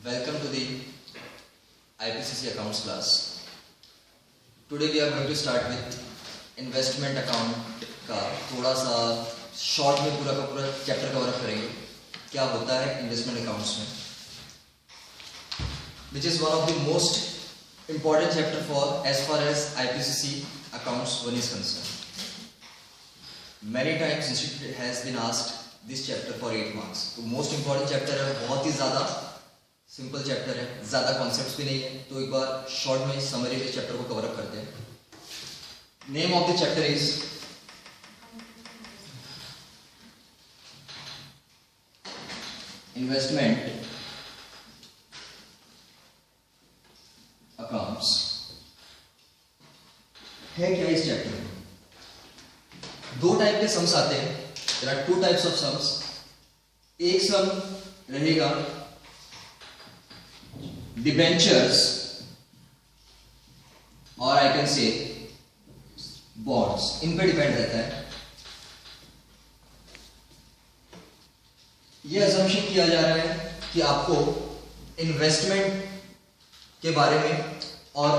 Welcome to the IPCC accounts class. Today we are going to start with investment account का थोड़ा सा short में पूरा का पूरा चैप्टर कवर अप करेंगे. क्या होता है इन्वेस्टमेंट अकाउंट्स में, which is one of the most important chapter for as far as IPCC accounts 1 is concerned. Many times institute has been asked this chapter for 8 marks. तो most important chapter है, बहुत ही ज़्यादा simple chapter है, ज़्यादा concepts भी नहीं है. तो एक बार शॉर्ट में समरी में चैप्टर को कवर अप करते हैं. Name of the chapter is investment accounts. है क्या इस चैप्टर में? दो टाइप के सम्स आते हैं. There are two types of sums. एक सम रहेगा डिबेंचर्स और आई कैन से बॉन्ड्स. इन पे डिपेंड रहता है. यह असम्पशन किया जा रहा है कि आपको इन्वेस्टमेंट के बारे में और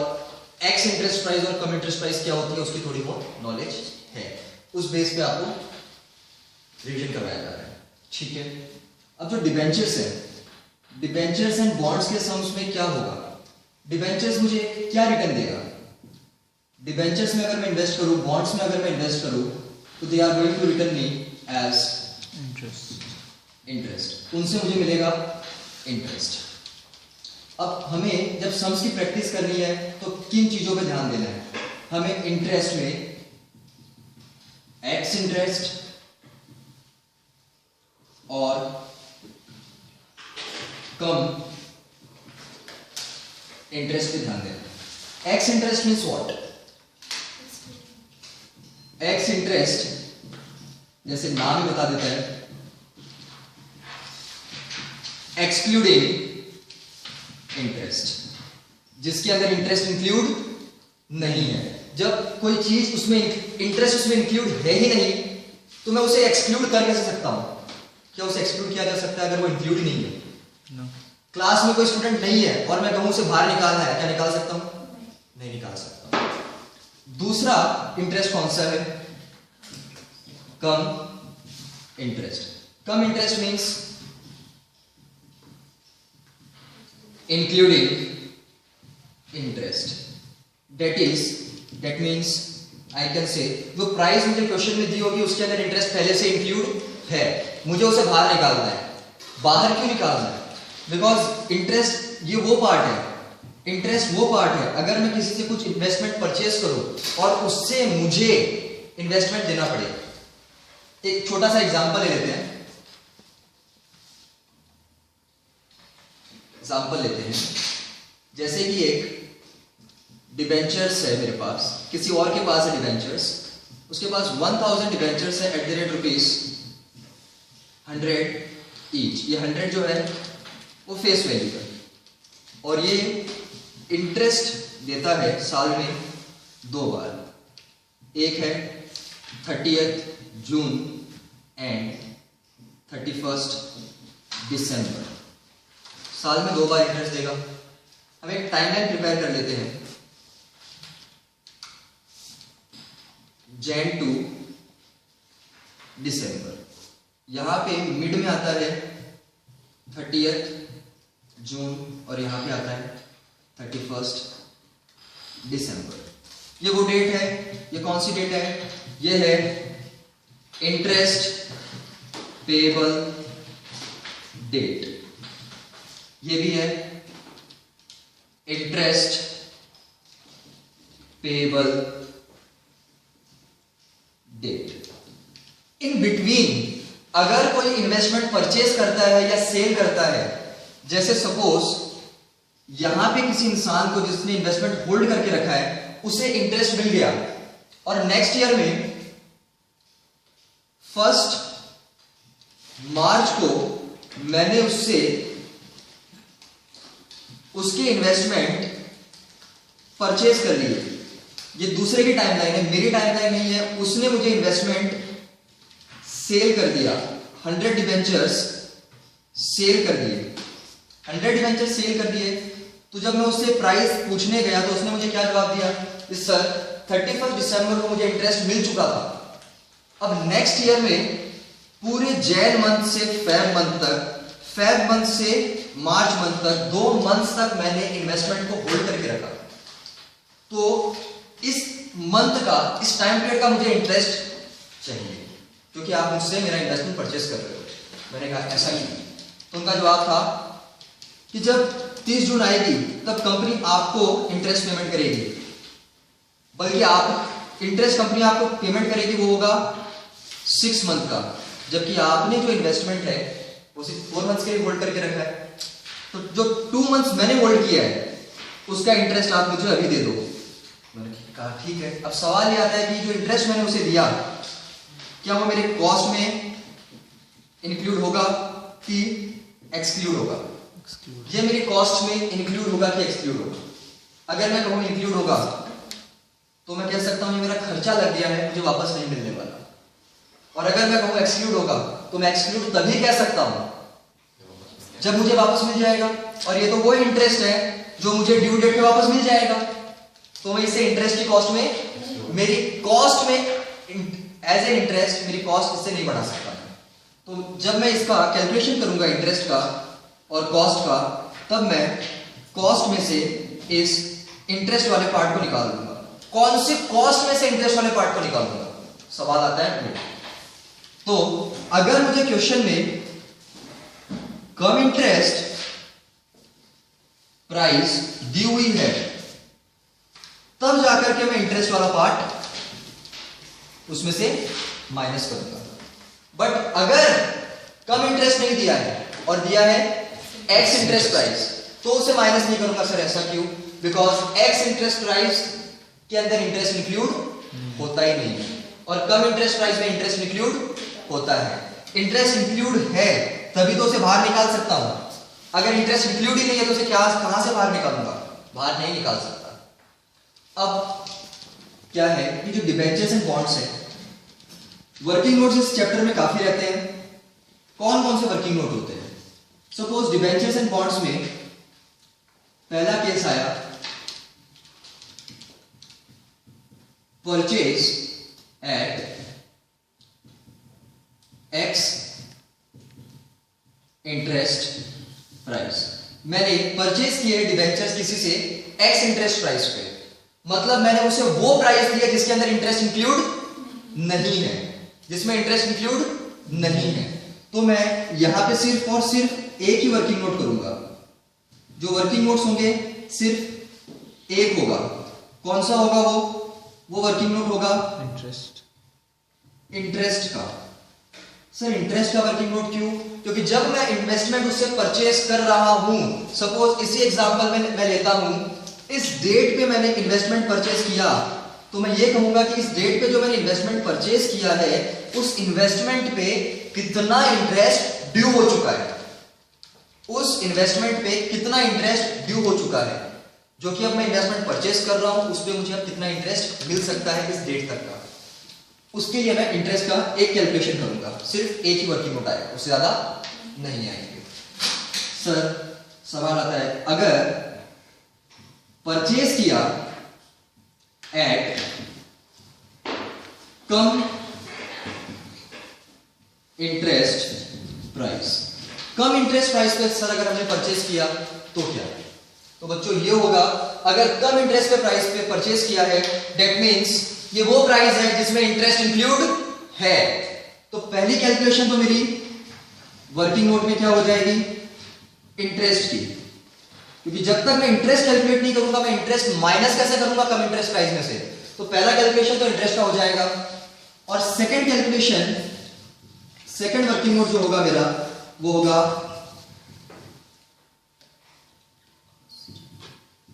एक्स इंटरेस्ट प्राइस और कम इंटरेस्ट प्राइस क्या होती है उसकी थोड़ी बहुत नॉलेज है. उस बेस पे आपको रिवीजन करवाया जा रहा है. ठीक है. अब जो डिबेंचर्स है, डिबेंचर्स एंड बॉन्ड्स के सम्स में क्या होगा? डिबेंचर्स मुझे क्या रिटर्न देगा? डिबेंचर्स में अगर मैं इन्वेस्ट करूं, बॉन्ड्स में अगर मैं इन्वेस्ट करूं, तो they are going to return me as interest. उनसे मुझे मिलेगा इंटरेस्ट. अब हमें जब सम्स की प्रैक्टिस करनी है तो किन चीजों पे ध्यान देना है? हमें इंटरेस्ट में एक्स इंटरेस्ट और कम इंटरेस्ट पे ध्यान देना. X interest means what? X interest जैसे नाम ही बता देता है, एक्सक्लूडिंग इंटरेस्ट, जिसके अंदर इंटरेस्ट इंक्लूड नहीं है. जब कोई चीज उसमें इंटरेस्ट उसमें इंक्लूड है ही नहीं तो मैं उसे एक्सक्लूड कर कैसे सकता हूं? क्या उसे एक्सक्लूड किया जा सकता है अगर वो इंक्लूड ही नहीं है? No. क्लास में कोई स्टूडेंट नहीं है और मैं कहूं उसे बाहर निकालना है, क्या निकाल सकता हूं? नहीं निकाल सकता. दूसरा इंटरेस्ट कौन सा है? Cum interest. Cum interest means including interest. That means I can say जो प्राइस मुझे क्वेश्चन में दी होगी उसके अंदर इंटरेस्ट पहले से इंक्लूड है, मुझे उसे बाहर निकालना है. बाहर क्यों निकालना है? बिकॉज इंटरेस्ट ये वो पार्ट है, इंटरेस्ट वो पार्ट है अगर मैं किसी से कुछ इन्वेस्टमेंट परचेज करूं और उससे मुझे इन्वेस्टमेंट देना पड़े. एक छोटा सा एग्जांपल ले लेते हैं. एग्जांपल लेते हैं जैसे कि एक डिबेंचर्स है मेरे पास, किसी और के पास है डिबेंचर्स, उसके पास 1000 डिबेंचर्स है एट द रेट ₹100 ईच. ये 100 जो है वो फेस वैल्यू है और ये इंटरेस्ट देता है साल में 2 बार. एक है 30th जून एंड 31st दिसंबर. साल में 2 बार इंटरेस्ट देगा. हम एक टाइमलाइन प्रिपेयर कर लेते हैं. जैन टू दिसंबर. यहां पे मिड में आता है 30th जून और यहां पे आता है 31st दिसंबर. ये वो डेट है. ये कौन सी डेट है? ये है इंटरेस्ट पेएबल डेट. ये भी है interest payable debt. In between अगर कोई इन्वेस्टमेंट परचेज करता है या सेल करता है, जैसे सपोज यहां पे किसी इंसान को जिसने इन्वेस्टमेंट होल्ड करके रखा है उसे इंटरेस्ट मिल गया और नेक्स्ट ईयर में 1 मार्च को मैंने उससे उसके इन्वेस्टमेंट परचेज कर लिए. ये दूसरे की टाइमलाइन है, मेरी टाइमलाइन नहीं है. उसने मुझे इन्वेस्टमेंट सेल कर दिया, 100 डिबेंचर्स सेल कर दिए. 100 डिबेंचर सेल कर दिए। तो जब मैं उससे प्राइस पूछने गया तो उसने मुझे क्या जवाब दिया, सर 31 दिसंबर को मुझे इंटरेस्ट मिल चुका था। अब नेक्स्ट ईयर में पूरे जैन मंथ से फेब मंथ तक, फेब मंथ से मार्च मंथ तक, 2 मंथ्स तक मैंने इन्वेस्टमेंट को होल्ड करके रखा। तो इस मंथ का, इस टाइम पीरियड का मुझे इंटरेस्ट चाहिए क्योंकि आप मुझसे मेरा इन्वेस्टमेंट परचेस कर रहे हो। मैंने कहा ऐसा ही। तो उनका जवाब था कि जब 30 जून आएगी तब कंपनी आपको इंटरेस्ट पेमेंट करेगी, बल्कि आप इंटरेस्ट कंपनी आपको पेमेंट करेगी वो होगा 6 मंथ का, जबकि आपने जो इन्वेस्टमेंट है वो सिर्फ 4 मंथ्स के लिए होल्ड करके रखा है। तो जो 2 मंथ्स मैंने होल्ड किया है उसका इंटरेस्ट आप मुझे अभी दे दो। मैंने कहा ठीक है। अब सवाल ये आता है कि जो इंटरेस्ट मैंने उसे दिया क्या वो मेरे कॉस्ट में इंक्लूड होगा कि एक्सक्लूड होगा? ये मेरी कॉस्ट में इंक्लूड होगा कि एक्सक्लूड होगा? अगर मैं कहूं इंक्लूड होगा तो मैं कह सकता हूं ये मेरा खर्चा लग गया है, मुझे वापस नहीं मिलने वाला। और अगर मैं कहूं एक्सक्लूड होगा तो मैं एक्सक्लूड तभी कह सकता हूं जब मुझे वापस मिल जाएगा। और ये तो वो इंटरेस्ट है जो मुझे ड्यू डेट पे वापस मिल जाएगा। तो मैं इसे इंटरेस्ट की कॉस्ट में, मेरी कॉस्ट में एज ए इंटरेस्ट मेरी कॉस्ट इससे नहीं बढ़ा सकता। तो जब मैं इसका कैलकुलेशन करूंगा इंटरेस्ट का और कॉस्ट का, तब मैं कॉस्ट में से इस इंटरेस्ट वाले पार्ट को निकाल दूंगा। कौन सी कॉस्ट में से इंटरेस्ट वाले पार्ट को निकालूंगा? सवाल आता है। तो अगर मुझे क्वेश्चन में कम इंटरेस्ट प्राइस दी हुई है तब जाकर के मैं इंटरेस्ट वाला पार्ट उसमें से माइनस करूंगा। बट अगर कम इंटरेस्ट नहीं दिया है और दिया है एक्स इंटरेस्ट प्राइस तो उसे माइनस नहीं करूंगा। सर ऐसा क्यों? बिकॉज एक्स इंटरेस्ट प्राइस के अंदर इंटरेस्ट इंक्लूड होता ही नहीं है और कम इंटरेस्ट प्राइस में इंटरेस्ट इंक्लूड होता है। इंटरेस्ट इंक्लूड है तभी तो उसे बाहर निकाल सकता हूं। अगर इंटरेस्ट इंक्लूड ही नहीं है तो उसे क्या, कहां से बाहर निकालूंगा? बाहर नहीं निकाल सकता। अब क्या है कि जो डिबेंचर्स एंड बॉन्ड्स है, वर्किंग नोट्स इस चैप्टर में काफी रहते हैं। कौन कौन से वर्किंग नोट होते हैं? सपोज डिबेंचर्स एंड बॉन्ड्स में पहला केस आया purchase at ex interest price. मैंने परचेज किए डिबेंचर्स किसी से एक्स इंटरेस्ट प्राइस पे, मतलब मैंने उसे वो प्राइस दिया जिसके अंदर इंटरेस्ट इंक्लूड नहीं है, जिसमें इंटरेस्ट इंक्लूड नहीं है। तो मैं यहां पे सिर्फ और सिर्फ एक ही वर्किंग नोट करूंगा। जो वर्किंग नोट्स होंगे सिर्फ एक होगा। कौन सा होगा वो वर्किंग नोट होगा इंटरेस्ट का। सर इंटरेस्ट का वर्किंग नोट क्यों? क्योंकि जब मैं इन्वेस्टमेंट उससे परचेस कर रहा हूं, सपोज इसी एग्जांपल में मैं लेता हूं, इस डेट पे मैंने इन्वेस्टमेंट परचेस किया, तो मैं ये कहूंगा कि इस डेट पे जो मैंने इन्वेस्टमेंट परचेस किया है उस इन्वेस्टमेंट पे कितना इंटरेस्ट ड्यू हो चुका है, उस इन्वेस्टमेंट पे कितना इंटरेस्ट ड्यू हो चुका है, जो कि अब मैं इन्वेस्टमेंट परचेस कर रहा हूं उस पे मुझे अब कितना इंटरेस्ट मिल सकता है इस डेट तक का। उसके लिए मैं इंटरेस्ट का एक कैलकुलेशन करूंगा। सिर्फ एक ही वर्किंग नोट आएगा, उससे ज्यादा नहीं आएंगे। सर सवाल आता है अगर परचेज किया एट कम इंटरेस्ट प्राइस, कम इंटरेस्ट प्राइस पे सर अगर हमने परचेज किया तो क्या? तो बच्चों ये होगा, अगर कम इंटरेस्ट पे प्राइस पे परचेज किया है दैट मींस ये वो प्राइस है जिसमें इंटरेस्ट इंक्लूड है। तो पहली कैलकुलेशन तो मेरी वर्किंग नोट में क्या हो जाएगी? इंटरेस्ट की, क्योंकि जब तक मैं इंटरेस्ट कैलकुलेट नहीं करूंगा मैं इंटरेस्ट माइनस कैसे करूंगा कम इंटरेस्ट प्राइस में से? तो पहला कैलकुलेशन तो इंटरेस्ट का हो जाएगा। और second calculation, second working note जो होगा मेरा वो होगा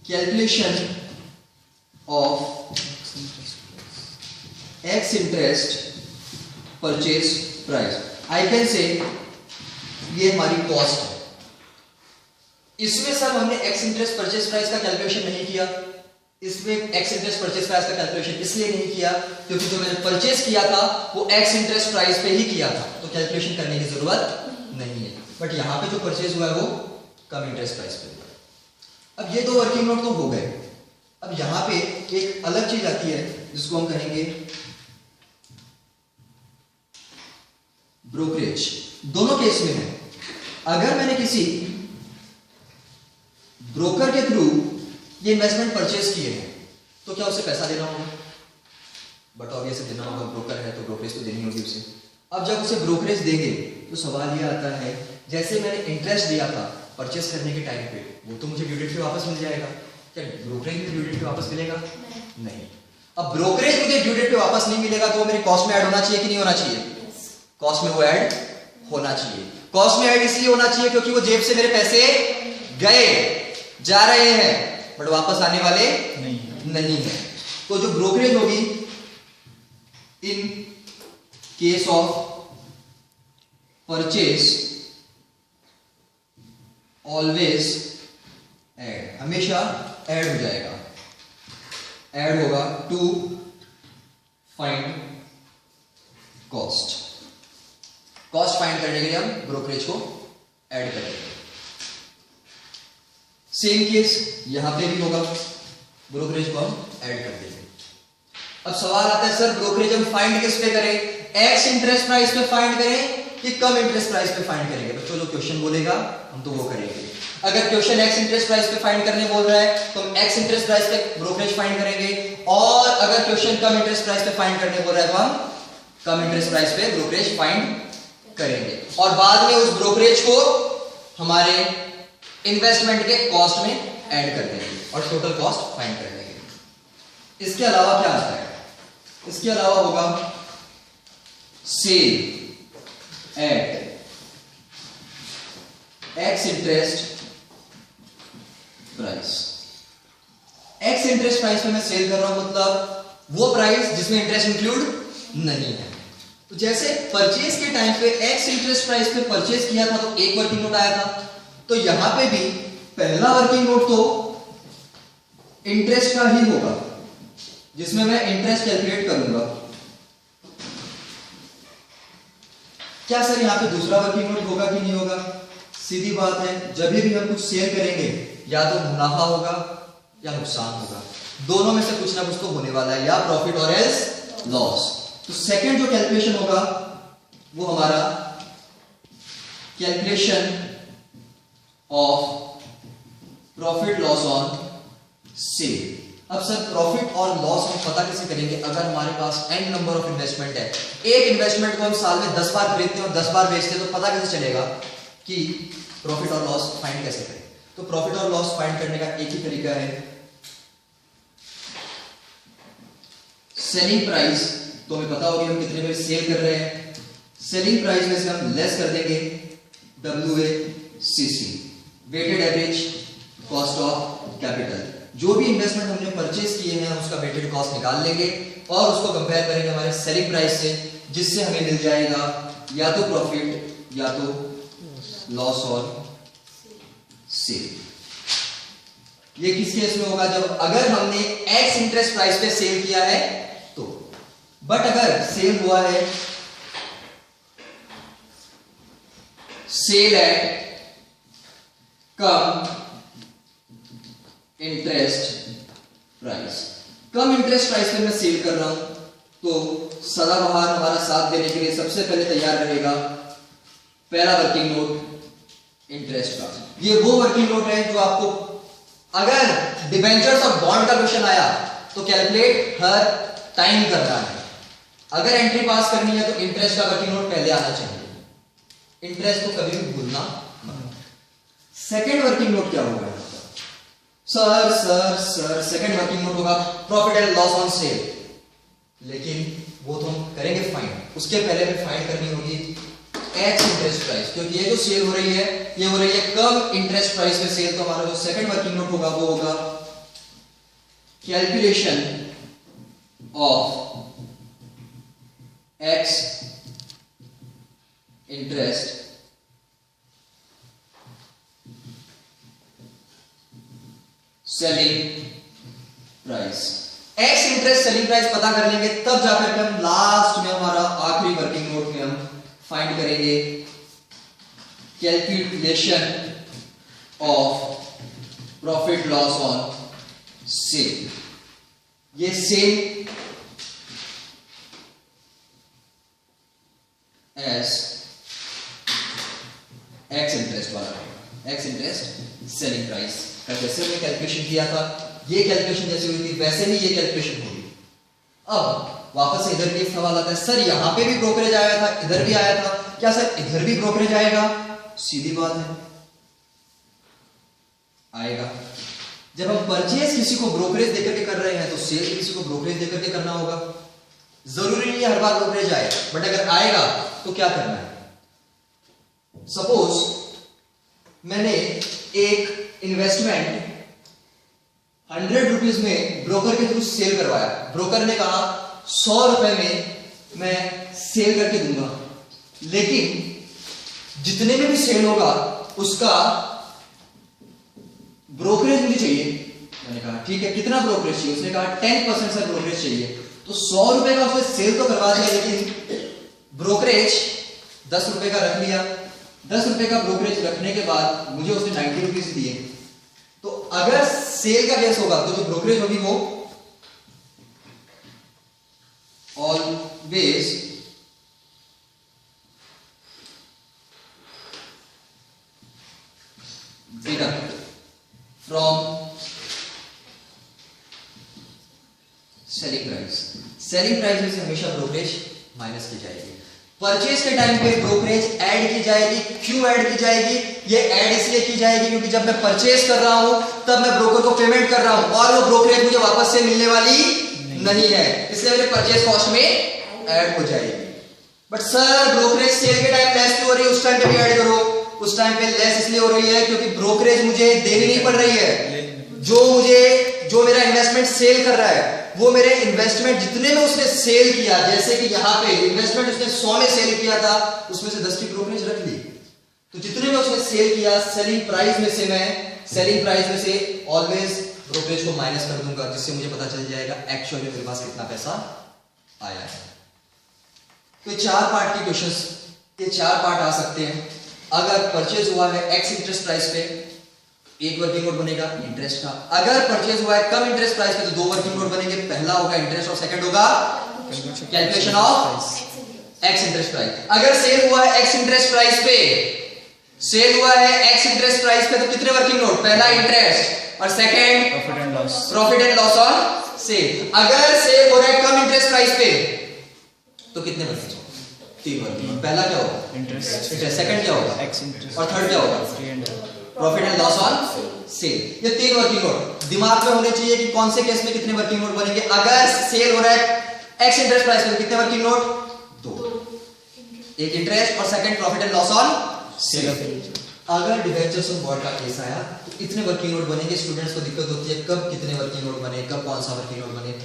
calculation of x interest purchase price. I can से ये हमारी कॉस्ट है। इसमें सर हमने एक्स इंटरेस्ट परचेज प्राइस का कैलकुलेशन नहीं किया। इसमें एक्स इंटरेस्ट परचेज प्राइस का कैलकुलेशन इसलिए नहीं किया क्योंकि जो मैंने परचेज किया था वो एक्स इंटरेस्ट प्राइस पे ही किया था, तो कैलकुलेशन करने की जरूरत नहीं है। बट यहां पे जो परचेज हुआ है वो कम इंटरेस्ट प्राइस पे देगा। अब ये दो वर्किंग नोट तो हो गए। अब यहां पे एक अलग चीज आती है जिसको हम कहेंगे ब्रोकरेज। दोनों केस में है, अगर मैंने किसी ब्रोकर के थ्रू ये इन्वेस्टमेंट परचेज किए हैं तो क्या उसे पैसा देना होगा? बट ऑब्वियसली देना होगा, ब्रोकर है तो ब्रोकरेज तो देनी होगी उसे। अब जब उसे ब्रोकरेज देंगे तो सवाल ये आता है, जैसे मैंने इंटरेस्ट दिया था परचेस करने के टाइम पे, वो तो मुझे ड्यू डेट पे वापस मिल जाएगा। क्या ब्रोकरेज मुझे ड्यू डेट पे वापस मिलेगा? नहीं। अब ब्रोकरेज मुझे ड्यू डेट पे वापस नहीं मिलेगा तो वो मेरी कॉस्ट में ऐड होना चाहिए कि नहीं होना चाहिए? कॉस्ट में वो ऐड होना चाहिए। कॉस्ट में ऐड इसलिए होना चाहिए क्योंकि वो जेब से मेरे पैसे गए, जा रहे हैं, बट वापस आने वाले नहीं है। तो जो ब्रोकरेज होगी in case of purchase always add, हमेशा ऐड हो जाएगा, ऐड होगा to find cost. Cost find करने के लिए हम ब्रोकरेज को ऐड करेंगे। सेम केस यहां पे भी होगा, ब्रोकरेज को हम ऐड कर देंगे। अब सवाल आता है सर ब्रोकरेज हम फाइंड किस पे करें? एक्स इंटरेस्ट प्राइस पे फाइंड करें कि कम इंटरेस्ट प्राइस पे फाइंड करेंगे? बच्चों जो क्वेश्चन बोलेगा हम तो वो करेंगे। अगर क्वेश्चन एक्स इंटरेस्ट प्राइस पे फाइंड करने बोल रहा है तो हम एक्स इंटरेस्ट प्राइस पे ब्रोकरेज फाइंड करेंगे, और अगर क्वेश्चन कम इंटरेस्ट प्राइस पे फाइंड करने बोल रहा है तो हम कम इंटरेस्ट प्राइस पे ब्रोकरेज फाइंड करेंगे, और बाद में उस ब्रोकरेज को हमारे इन्वेस्टमेंट के कॉस्ट में ऐड कर देंगे और टोटल कॉस्ट फाइंड कर लेंगे। इसके अलावा क्या आता है? इसके अलावा होगा sale at ex interest price. Ex interest price पे मैं सेल कर रहा हूं, मतलब वो प्राइस जिसमें इंटरेस्ट इंक्लूड नहीं है। तो जैसे परचेज के टाइम पे एक्स इंटरेस्ट प्राइस पे परचेज किया था तो एक वर्किंग नोट आया था, तो यहां पे भी पहला वर्किंग नोट तो इंटरेस्ट का ही होगा जिसमें मैं इंटरेस्ट कैलकुलेट करूंगा। क्या सर यहां पे दूसरा वर्किंग नोट होगा कि नहीं होगा? सीधी बात है, जब भी हम कुछ सेल करेंगे या तो मुनाफा होगा या नुकसान होगा, दोनों में से कुछ ना कुछ तो होने वाला है, या प्रॉफिट और एल्स लॉस। तो सेकंड जो कैलकुलेशन होगा वो हमारा calculation of profit loss on sale. अब सर प्रॉफिट और लॉस हम पता कैसे करेंगे? अगर हमारे पास n नंबर ऑफ इन्वेस्टमेंट है, एक इन्वेस्टमेंट को हम साल में 10 बार खरीदते हैं और 10 बार बेचते हैं, तो पता कैसे चलेगा कि प्रॉफिट और लॉस फाइंड कैसे करें? तो प्रॉफिट और लॉस फाइंड करने का एक ही तरीका है, सेलिंग प्राइस। तो हमें पता होगी हम कितने में सेल कर रहे हैं, सेलिंग प्राइस में से हम लेस कर देंगे WACC, weighted average cost of capital. जो भी इन्वेस्टमेंट हमने परचेज किए हैं उसका वेटेड कॉस्ट निकाल लेंगे और उसको कंपेयर करेंगे हमारे सेलिंग प्राइस से, जिससे हमें मिल जाएगा या तो प्रॉफिट या तो लॉस और सेल। ये किस केस में होगा? जब अगर हमने एक्स इंटरेस्ट प्राइस पे सेल किया है तो। बट अगर सेल हुआ है सेल एट कम इंटरेस्ट प्राइस, कम इंटरेस्ट प्राइस पे मैं सेल कर रहा हूं, तो सदाबहार हमारा साथ देने के लिए सबसे पहले तैयार रहेगा पहला वर्किंग नोट इंटरेस्ट का। ये वो वर्किंग नोट है जो आपको अगर डिबेंचर्स और बॉन्ड का क्वेश्चन आया तो कैलकुलेट हर टाइम करना है। अगर एंट्री पास करनी है तो इंटरेस्ट का वर्किंग नोट पहले आना चाहिए, इंटरेस्ट को कभी भी भूलना मत। सेकेंड वर्किंग नोट क्या होगा? सर सेकंड वर्किंग नोट होगा profit and loss on sale, लेकिन वो तो हम करेंगे फाइंड। उसके पहले हमें फाइंड करनी होगी एक्स इंटरेस्ट प्राइस, क्योंकि ये जो सेल हो रही है ये हो रही है कम इंटरेस्ट प्राइस में सेल। तो हमारा जो सेकंड वर्किंग नोट होगा वो होगा calculation of x interest selling price. Ex interest selling price पता कर लेंगे तब जाकर के हम लास्ट में हमारा आखिरी वर्किंग नोट में हम फाइंड करेंगे calculation of profit loss on sale, ये सेम एज एक्स इंटरेस्ट वाला रहेगा, एक्स इंटरेस्ट सेलिंग प्राइस का जैसे हमने कैलकुलेशन किया था, ये कैलकुलेशन जैसे हुई थी वैसे ही ये कैलकुलेशन होगी। अब वापस से इधर भी एक सवाल आता है, सर यहां पे भी ब्रोकरेज आया था, इधर भी आया था, क्या सर इधर भी ब्रोकरेज आएगा? सीधी बात है, आएगा। जब हम परचेज किसी को ब्रोकरेज देकर के कर रहे हैं तो सेल किसी को ब्रोकरेज देकर के करना होगा। जरूरी नहीं है हर बार ब्रोकरेज आए, बट अगर आएगा तो क्या करना है? सपोज मैंने एक इन्वेस्टमेंट 100 रुपीज में ब्रोकर के थ्रू सेल करवाया, ब्रोकर ने कहा 100 रुपए में मैं सेल करके दूंगा, लेकिन जितने में भी सेल होगा उसका ब्रोकरेज मुझे चाहिए। मैंने कहा ठीक है, कितना ब्रोकरेज चाहिए? उसने कहा 10% सर ब्रोकरेज चाहिए। तो 100 रुपए का उसने सेल तो करवा दिया, लेकिन ब्रोकरेज 10 रुपए का रख लिया। 10 रुपए का ब्रोकरेज रखने के बाद मुझे उसने 90 रुपीज दिए। तो अगर सेल का केस होगा तो जो ब्रोकरेज होगी वो always deduct from selling price. Selling price में से हमेशा ब्रोकरेज माइनस की जाएगी। परचेज के टाइम पे ब्रोकरेज ऐड की जाएगी। क्यों ऐड की जाएगी? ये ऐड इसलिए की जाएगी क्योंकि जब मैं परचेज कर रहा हूं तब मैं ब्रोकर को पेमेंट कर रहा हूं और वो ब्रोकरेज मुझे वापस से मिलने वाली नहीं है, इसलिए मेरे परचेज कॉस्ट में ऐड हो जाएगी। बट सर ब्रोकरेज सेल के टाइम लेस क्यों हो रही है? उस टाइम पे भी ऐड करो। उस टाइम पे लेस इसलिए हो रही है क्योंकि ब्रोकरेज मुझे देनी नहीं पड़ रही है। जो मेरा इन्वेस्टमेंट सेल कर रहा है वो मेरे इन्वेस्टमेंट जितने में उसने सेल किया, जैसे कि यहाँ पे इन्वेस्टमेंट उसने 100 में सेल किया था, उसमें से 10 की ब्रोकरेज रख ली। तो जितने में उसने सेल किया सेलिंग प्राइस में से मैं सेलिंग प्राइस में से ऑलवेज ब्रोकरेज को माइनस कर दूंगा, जिससे मुझे पता चल जाएगा एक्चुअली मेरे पास कितना पैसा आया है। तो 4 पार्ट के क्वेश्चंस, ये 4 पार्ट आ सकते हैं। अगर परचेज हुआ है एक्स इंटरेस्ट प्राइस पे, एक वर्किंग नोट बनेगा इंटरेस्ट का। अगर परचेज हुआ है कम इंटरेस्ट प्राइस पे तो 2 वर्किंग नोट बनेंगे, पहला होगा इंटरेस्ट और सेकंड होगा calculation of x interest price. अगर सेल हुआ है एक्स इंटरेस्ट प्राइस पे, सेल हुआ है एक्स इंटरेस्ट प्राइस पे तो कितने वर्किंग नोट? पहला इंटरेस्ट और second profit and loss on sale. अगर सेल हो रहा है कम इंटरेस्ट प्राइस पे तो कितने वर्किंग नोट? 3 working note. पहला क्या होगा? इंटरेस्ट। सेकंड क्या होगा? X interest. और थर्ड क्या होगा? Profit and loss on sale. ये 3 वर्किंग नोट दिमाग में होने चाहिए कि कौन से केस में कितने वर्किंग नोट बनेंगे। अगर सेल हो रहा है एक्स इंटरेस्ट प्राइस पे कितने वर्किंग नोट? 2, एक इंटरेस्ट और second profit and loss on sale. अगर डिबेंचर्स ऑन बॉन्ड का केस आया तो इतने वर्किंग नोट बनेंगे। स्टूडेंट्स को दिक्कत होती है कब कितने वर्किंग नोट बने, कब कौन सा वर्किंग नोट बने।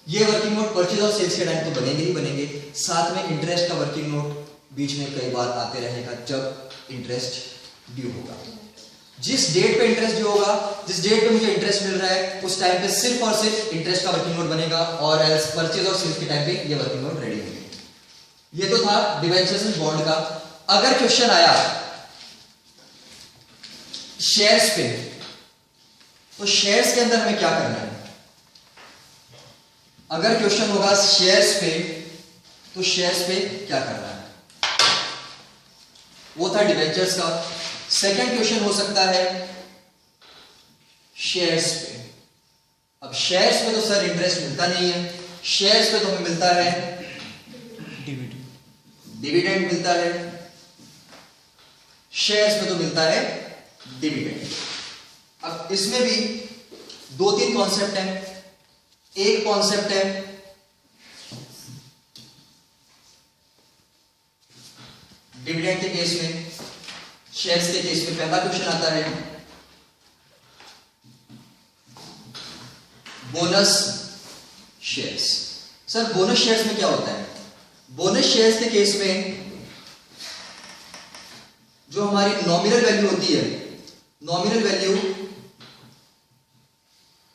ये वर्किंग नोट परचेज और सेल्स के टाइम तो बनेंगे ही बनेंगे, साथ में इंटरेस्ट का वर्किंग नोट बीच में कई बार आते रहेगा जब इंटरेस्ट ड्यू होगा। जिस डेट पे इंटरेस्ट ड्यू होगा, जिस डेट पे मुझे इंटरेस्ट मिल रहा है उस टाइम पे सिर्फ और सिर्फ इंटरेस्ट का वर्किंग नोट बनेगा और एल्स परचेज और सेल्स के टाइम पे ये वर्किंग नोट रेडी होंगे। ये तो था डिबेंचर्स एंड बॉन्ड का। अगर क्वेश्चन आया शेयर्स पे तो शेयर्स के अंदर हमें क्या करना है? अगर क्वेश्चन होगा शेयर्स पे तो शेयर्स पे क्या करना है? वो था डिबेंचर्स का। सेकंड क्वेश्चन हो सकता है शेयर्स पे। अब शेयर्स पे तो सर इंटरेस्ट मिलता नहीं है, शेयर्स पे तो हमें मिलता है डिविडेंड मिलता है, शेयर्स पे तो मिलता है डिविडेंड। अब इसमें भी 2-3 कॉन्सेप्ट हैं। एक कॉन्सेप्ट है डिविडेंड के केस में, शेयर्स के केस में पहला क्वेश्चन आता है bonus shares. Sir bonus shares में क्या होता है? बोनस शेयर्स के केस में जो हमारी नॉमिनल वैल्यू होती है, नॉमिनल वैल्यू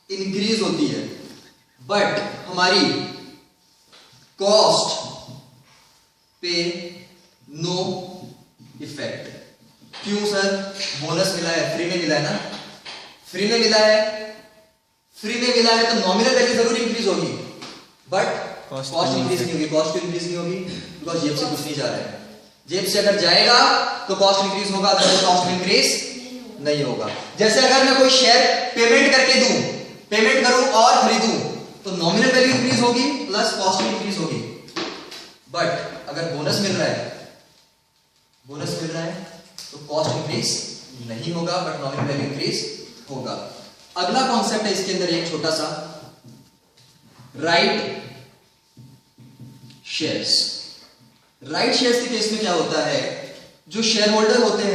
इंक्रीज होती है बट हमारी कॉस्ट पे नो इफेक्ट। क्यों सर? बोनस मिला है, फ्री में मिला है ना, फ्री में मिला है, फ्री में मिला है तो नॉमिनल वैल्यू जरूर इंक्रीज होगी, बट कॉस्ट इंक्रीज नहीं होगी। कॉस्ट क्यों इंक्रीज नहीं होगी? बिकॉज जेब से कुछ नहीं जा रहा है। जेब से अगर जाएगा तो कॉस्ट इंक्रीज होगा, अदरवाइज कॉस्ट इंक्रीज नहीं होगा। जैसे अगर मैं कोई शेयर पेमेंट करके दूं, पेमेंट करूं और खरीदूं, तो नॉमिनल वैल्यू इंक्रीज होगी प्लस कॉस्ट इंक्रीज होगी। बट अगर बोनस मिल रहा है, बोनस मिल रहा है तो कॉस्ट इंक्रीज नहीं होगा, बट नॉमिनल वैल्यू इंक्रीज होगा। अगला कॉन्सेप्ट है इसके अंदर एक छोटा सा, राइट शेयर्स। राइट शेयर्स के केस में क्या होता है, जो शेयर होल्डर होते हैं